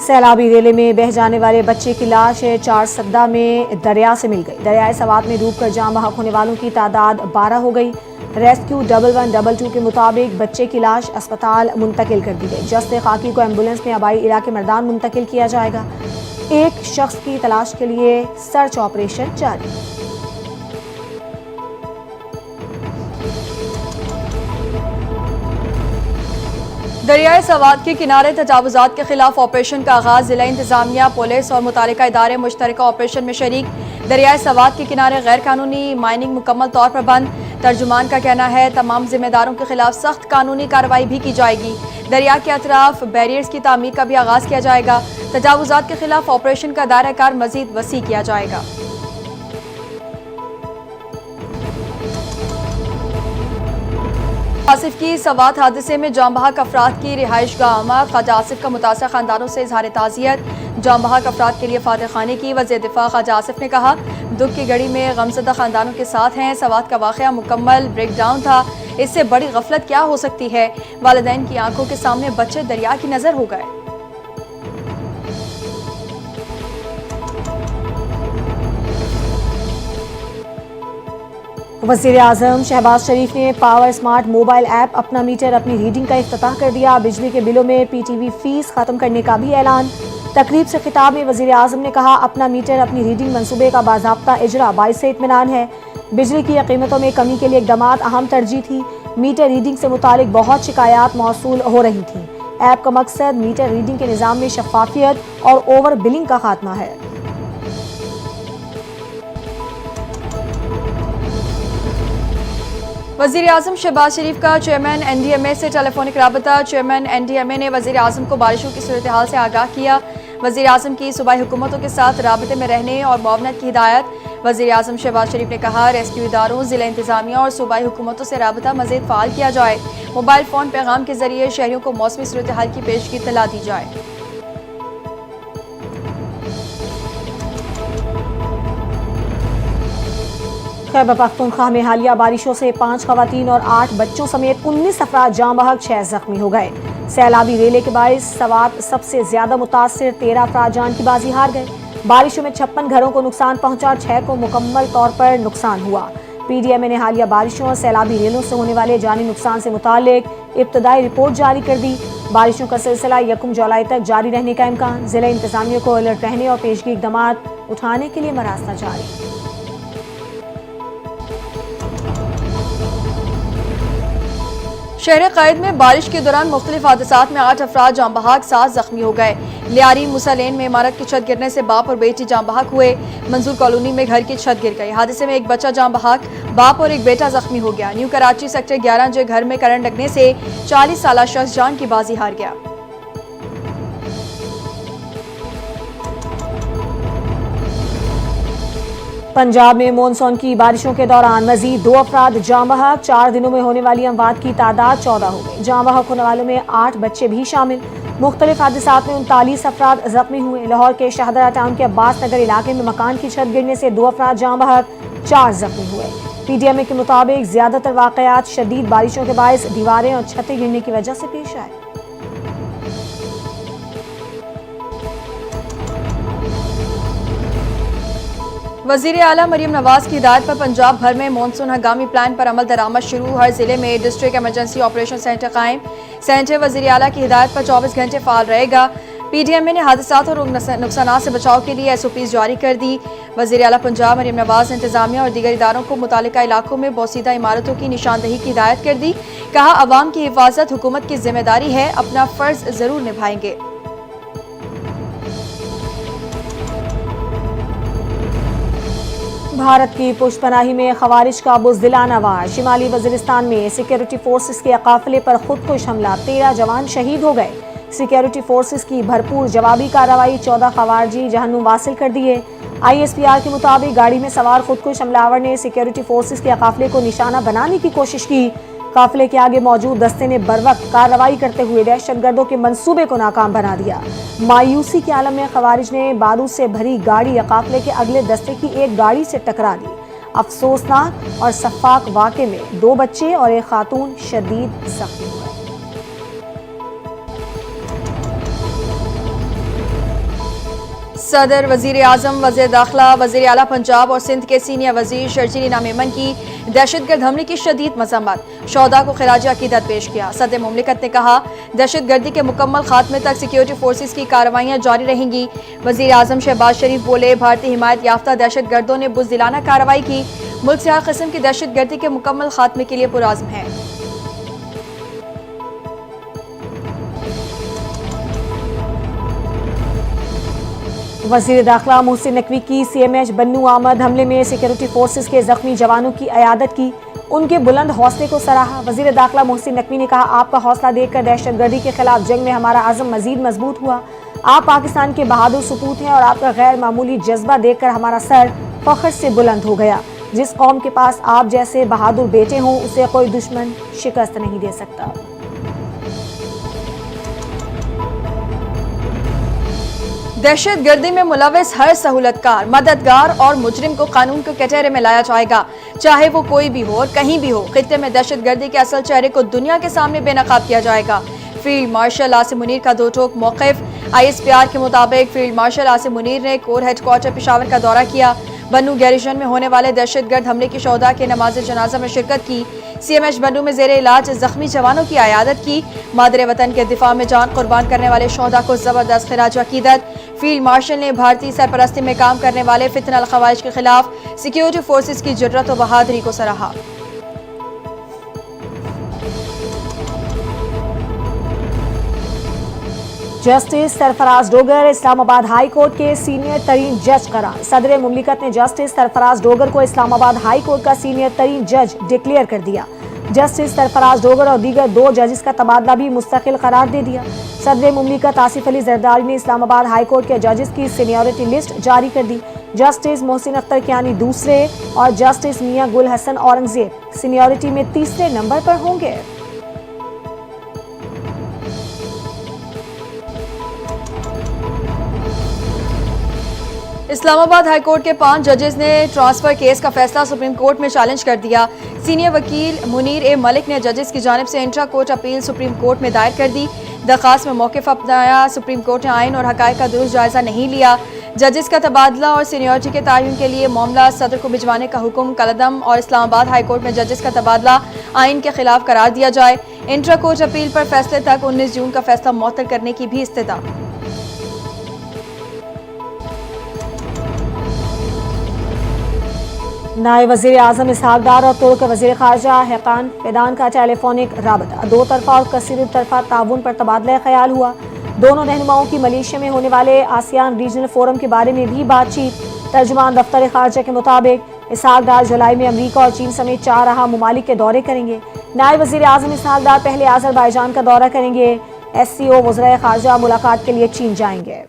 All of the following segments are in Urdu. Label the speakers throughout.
Speaker 1: سیلابی ریلے میں بہہ جانے والے بچے کی لاش چارسدہ میں دریا سے مل گئی۔ دریائے سوات میں ڈوب کر جان بحق ہونے والوں کی تعداد 12 ہو گئی۔ ریسکیو 1112 کے مطابق بچے کی لاش اسپتال منتقل کر دی گئی۔ جثہ خاکی کو ایمبولنس میں آبائی علاقے مردان منتقل کیا جائے گا۔ ایک شخص کی تلاش کے لیے سرچ آپریشن جاری۔
Speaker 2: دریائے سوات کے کنارے تجاوزات کے خلاف آپریشن کا آغاز۔ ضلع انتظامیہ، پولیس اور متعلقہ ادارے مشترکہ آپریشن میں شریک۔ دریائے سوات کے کنارے غیر قانونی مائننگ مکمل طور پر بند۔ ترجمان کا کہنا ہے تمام ذمہ داروں کے خلاف سخت قانونی کارروائی بھی کی جائے گی۔ دریا کے اطراف بیریئرز کی تعمیر کا بھی آغاز کیا جائے گا۔ تجاوزات کے خلاف آپریشن کا دائرہ کار مزید وسیع کیا جائے گا۔ آصف کی سوات حادثے میں جاں بحق افراد کی رہائش گاہ عامہ۔ خواجہ آصف کا متاثرہ خاندانوں سے اظہار تعزیت۔ جاں بحق افراد کے لیے فاتح خانے کی۔ وزیر دفاع خواجہ آصف نے کہا دکھ کی گھڑی میں غمزدہ خاندانوں کے ساتھ ہیں۔ سوات کا واقعہ مکمل بریک ڈاؤن تھا، اس سے بڑی غفلت کیا ہو سکتی ہے۔ والدین کی آنکھوں کے سامنے بچے دریا کی نظر ہو گئے۔
Speaker 1: وزیر اعظم شہباز شریف نے پاور اسمارٹ موبائل ایپ اپنا میٹر اپنی ریڈنگ کا افتتاح کر دیا۔ بجلی کے بلوں میں پی ٹی وی فیس ختم کرنے کا بھی اعلان۔ تقریب سے خطاب میں وزیر اعظم نے کہا اپنا میٹر اپنی ریڈنگ منصوبے کا باضابطہ اجرا باعث اطمینان ہے۔ بجلی کی قیمتوں میں کمی کے لیے اقدامات اہم ترجیح تھی۔ میٹر ریڈنگ سے متعلق بہت شکایات موصول ہو رہی تھیں۔ ایپ کا مقصد میٹر ریڈنگ کے نظام میں شفافیت اور اوور بلنگ کا خاتمہ ہے۔
Speaker 2: وزیر اعظم شہباز شریف کا چیئرمین این ڈی ایم اے سے ٹیلی فونک رابطہ۔ چیئرمین این ڈی ایم اے نے وزیر اعظم کو بارشوں کی صورتحال سے آگاہ کیا۔ وزیر اعظم کی صوبائی حکومتوں کے ساتھ رابطے میں رہنے اور معاونت کی ہدایت۔ وزیر اعظم شہباز شریف نے کہا ریسکیو اداروں، ضلع انتظامیہ اور صوبائی حکومتوں سے رابطہ مزید فعال کیا جائے۔ موبائل فون پیغام کے ذریعے شہریوں کو موسمی صورتحال کی پیشگی اطلاع دی جائے۔
Speaker 1: خیبر پختونخوا میں حالیہ بارشوں سے 5 خواتین اور 8 بچوں سمیت 19 افراد جاں بحق 6 زخمی ہو گئے۔ سیلابی ریلے کے باعث سوات سب سے زیادہ متاثر، 13 افراد جان کی بازی ہار گئے۔ بارشوں میں 56 گھروں کو نقصان پہنچا اور 6 کو مکمل طور پر نقصان ہوا۔ پی ڈی ایم اے نے حالیہ بارشوں اور سیلابی ریلوں سے ہونے والے جانی نقصان سے متعلق ابتدائی رپورٹ جاری کر دی۔ بارشوں کا سلسلہ 1 جولائی تک جاری رہنے کا امکان۔ ضلع انتظامیہ کو الرٹ رہنے اور پیشگی اقدامات اٹھانے کے لیے مراستہ جاری۔
Speaker 2: شہر قائد میں بارش کے دوران مختلف حادثات میں 8 افراد جاں بحق، 7 زخمی ہو گئے۔ لیاری موسیٰ لین میں عمارت کی چھت گرنے سے باپ اور بیٹی جاں بحق ہوئے۔ منظور کالونی میں گھر کی چھت گر گئی۔ حادثے میں ایک بچہ جاں بحق، باپ اور ایک بیٹا زخمی ہو گیا۔ نیو کراچی سیکٹر 11 جے گھر میں کرنٹ لگنے سے 40 سالہ شخص جان کی بازی ہار گیا۔
Speaker 1: پنجاب میں مونسون کی بارشوں کے دوران مزید 2 افراد جاں بحق، 4 دنوں میں ہونے والی اموات کی تعداد 14 ہو گئی۔ جاں بحق ہونے والوں میں 8 بچے بھی شامل۔ مختلف حادثات میں 39 افراد زخمی ہوئے۔ لاہور کے شاہدرہ ٹاؤن کے عباس نگر علاقے میں مکان کی چھت گرنے سے 2 افراد جاں بحق، 4 زخمی ہوئے۔ پی ڈی ایم اے کے مطابق زیادہ تر واقعات شدید بارشوں کے باعث دیواریں اور چھتیں گرنے کی وجہ سے پیش آئے۔
Speaker 2: وزیر اعلیٰ مریم نواز کی ہدایت پر پنجاب بھر میں مونسون ہنگامی پلان پر عمل درآمد شروع۔ ہر ضلع میں ڈسٹرکٹ ایمرجنسی آپریشن سینٹر قائم۔ سینٹر وزیر اعلیٰ کی ہدایت پر 24 گھنٹے فعال رہے گا۔ پی ڈی ایم اے نے حادثات اور نقصانات سے بچاؤ کے لیے ایس او پیز جاری کر دی۔ وزیر اعلیٰ پنجاب مریم نواز نے انتظامیہ اور دیگر اداروں کو متعلقہ علاقوں میں بوسیدہ عمارتوں کی نشاندہی کی ہدایت کر دی۔ کہا عوام کی حفاظت حکومت کی ذمہ داری ہے، اپنا فرض ضرور نبھائیں گے۔
Speaker 1: بھارت کی پشت پناہی میں خوارج کا بزدلانہ وار۔ شمالی وزیرستان میں سیکیورٹی فورسز کے قافلے پر خودکش حملہ، 13 جوان شہید ہو گئے۔ سیکیورٹی فورسز کی بھرپور جوابی کارروائی، 14 خوارجی جہنم واصل کر دیے۔ آئی ایس پی آر کے مطابق گاڑی میں سوار خودکش حملہ نے سیکیورٹی فورسز کے قافلے کو نشانہ بنانے کی کوشش کی۔ قافلے کے آگے موجود دستے نے بروقت کارروائی کرتے ہوئے دہشت گردوں کے منصوبے کو ناکام بنا دیا۔ مایوسی کے عالم میں خوارج نے بارود سے بھری گاڑی قافلے کے اگلے دستے کی ایک گاڑی سے ٹکرا دی۔ افسوسناک اور شفاق واقعے میں 2 بچے اور ایک خاتون شدید زخمی ہوئے۔
Speaker 2: صدر، وزیر اعظم، وزیر داخلہ، وزیر اعلیٰ پنجاب اور سندھ کے سینئر وزیر شرجیل انعام ایمن کی دہشت گرد حملے کی شدید مذمت، شہداء کو خراج عقیدت پیش کیا۔ صدر مملکت نے کہا دہشت گردی کے مکمل خاتمے تک سیکیورٹی فورسز کی کارروائیاں جاری رہیں گی۔ وزیر اعظم شہباز شریف بولے بھارتی حمایت یافتہ دہشت گردوں نے بزدلانہ کارروائی کی، ملک سے ہر قسم کی دہشت گردی کے مکمل خاتمے کے لیے پرعزم ہے۔
Speaker 1: وزیر داخلہ محسن نقوی کی سی ایم ایچ بنو احمد حملے میں سیکیورٹی فورسز کے زخمی جوانوں کی عیادت کی، ان کے بلند حوصلے کو سراہا۔ وزیر داخلہ محسن نقوی نے کہا آپ کا حوصلہ دیکھ کر دہشت گردی کے خلاف جنگ میں ہمارا عزم مزید مضبوط ہوا۔ آپ پاکستان کے بہادر سپوت ہیں اور آپ کا غیر معمولی جذبہ دیکھ کر ہمارا سر فخر سے بلند ہو گیا۔ جس قوم کے پاس آپ جیسے بہادر بیٹے ہوں اسے کوئی دشمن شکست نہیں دے سکتا۔
Speaker 2: دہشت گردی میں ملوث ہر سہولت کار، مددگار اور مجرم کو قانون کے کٹہرے میں لایا جائے گا، چاہے وہ کوئی بھی ہو اور کہیں بھی ہو۔ خطے میں دہشت گردی کے اصل چہرے کو دنیا کے سامنے بے نقاب کیا جائے گا۔ فیلڈ مارشل عاصم منیر کا دو ٹوک موقف۔ آئی ایس پی آر کے مطابق فیلڈ مارشل عاصم منیر نے کور ہیڈ کوارٹر پشاور کا دورہ کیا، بنو گیریشن میں ہونے والے دہشت گرد حملے کی شہداء کے نماز جنازہ میں شرکت کی، سی ایم ایچ بنو میں زیر علاج زخمی جوانوں کی عیادت کی، مادر وطن کے دفاع میں جان قربان کرنے والے شہداء کو زبردست خراج عقیدت۔ فیلڈ مارشل نے بھارتی سرپرستی میں کام کرنے والے فتنہ الخوارج کے خلاف سیکیورٹی فورسز کی جرأت و بہادری کو سراہا۔
Speaker 1: جسٹس سرفراز ڈوگر اسلام آباد ہائی کورٹ کے سینئر ترین جج قرار۔ صدر مملکت نے جسٹس سرفراز ڈوگر کو اسلام آباد ہائی کورٹ کا سینئر ترین جج ڈکلیئر کر دیا۔ جسٹس سرفراز ڈوگر اور دیگر دو ججز کا تبادلہ بھی مستقل قرار دے دیا۔ صدر مملکت آصف علی زرداری نے اسلام آباد ہائی کورٹ کے ججز کی سینیورٹی لسٹ جاری کر دی۔ جسٹس محسن اختر کیانی دوسرے اور جسٹس میاں گل حسن اورنگزیب سینیورٹی میں تیسرے نمبر پر ہوں گے۔
Speaker 2: اسلام آباد ہائی کورٹ کے 5 ججز نے ٹرانسفر کیس کا فیصلہ سپریم کورٹ میں چیلنج کر دیا۔ سینئر وکیل منیر اے ملک نے ججز کی جانب سے intra court appeal supreme court میں دائر کر دی۔ درخواست میں موقف اپنایا، سپریم کورٹ نے آئین اور حقائق کا درست جائزہ نہیں لیا۔ ججز کا تبادلہ اور سینیورٹی کے تعین کے لیے معاملہ صدر کو بھجوانے کا حکم کالعدم، اور اسلام آباد ہائی کورٹ میں ججز کا تبادلہ آئین کے خلاف قرار دیا جائے۔ انٹرا کورٹ اپیل پر فیصلے تک 19 جون کا فیصلہ معطل کرنے کی بھی استدعا۔
Speaker 1: نائب وزیر اعظم اسحاق ڈار اور ترک وزیر خارجہ حقان فیدان کا ٹیلی فونک رابطہ، دو طرفہ اور کثیر طرفہ تعاون پر تبادلہ خیال ہوا۔ دونوں رہنماؤں کی ملیشیا میں ہونے والے آسیان ریجنل فورم کے بارے میں بھی بات چیت۔ ترجمان دفتر خارجہ کے مطابق اسحاق ڈار جولائی میں امریکہ اور چین سمیت 4 اہم ممالک کے دورے کریں گے۔ نائب وزیر اعظم اسحاق ڈار پہلے آذربائیجان کا دورہ کریں گے۔ ایس سی او وزرائے خارجہ ملاقات کے لیے چین جائیں گے۔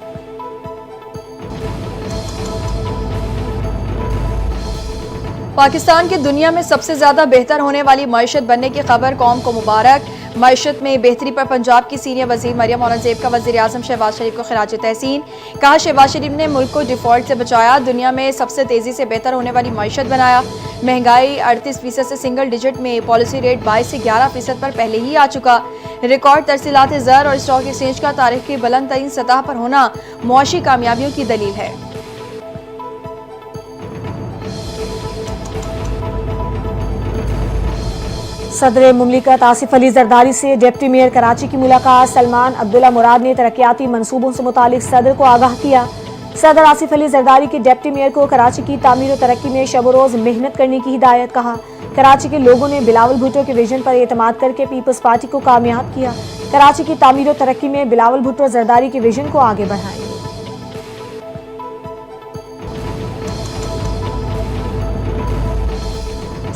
Speaker 2: پاکستان کی دنیا میں سب سے زیادہ بہتر ہونے والی معیشت بننے کی خبر قوم کو مبارک۔ معیشت میں بہتری پر پنجاب کی سینئر وزیر مریم اورنگزیب کا وزیر اعظم شہباز شریف کو خراج تحسین۔ کہا شہباز شریف نے ملک کو ڈیفالٹ سے بچایا، دنیا میں سب سے تیزی سے بہتر ہونے والی معیشت بنایا۔ مہنگائی 38% سے سنگل ڈیجٹ میں، پالیسی ریٹ 22 سے 11% پر پہلے ہی آ چکا۔ ریکارڈ ترسیلات زر اور اسٹاک ایکسچینج کا تاریخ کی بلند ترین سطح پر ہونا معاشی کامیابیوں کی دلیل ہے۔
Speaker 1: صدر مملکت آصف علی زرداری سے ڈپٹی میئر کراچی کی ملاقات۔ سلمان عبداللہ مراد نے ترقیاتی منصوبوں سے متعلق صدر کو آگاہ کیا۔ صدر آصف علی زرداری کی ڈپٹی میئر کو کراچی کی تعمیر و ترقی میں شب و روز محنت کرنے کی ہدایت۔ کہا کراچی کے لوگوں نے بلاول بھٹو کے ویژن پر اعتماد کر کے پیپلز پارٹی کو کامیاب کیا۔ کراچی کی تعمیر و ترقی میں بلاول بھٹو زرداری کے ویژن کو آگے بڑھائیں گے۔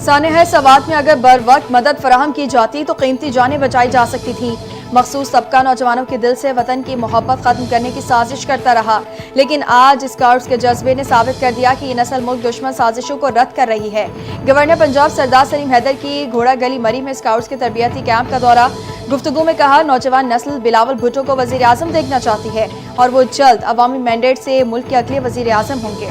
Speaker 2: سانحہ سوات میں اگر بر وقت مدد فراہم کی جاتی تو قیمتی جانیں بچائی جا سکتی تھیں۔ مخصوص طبقہ نوجوانوں کے دل سے وطن کی محبت ختم کرنے کی سازش کرتا رہا، لیکن آج اسکاؤٹس کے جذبے نے ثابت کر دیا کہ یہ نسل ملک دشمن سازشوں کو رد کر رہی ہے۔ گورنر پنجاب سردار سلیم حیدر کی گھوڑا گلی مری میں اسکاؤٹس کے تربیتی کیمپ کا دورہ۔ گفتگو میں کہا نوجوان نسل بلاول بھٹو کو وزیر اعظم دیکھنا چاہتی ہے اور وہ جلد عوامی مینڈیٹ سے ملک کے اگلے وزیر اعظم ہوں گے۔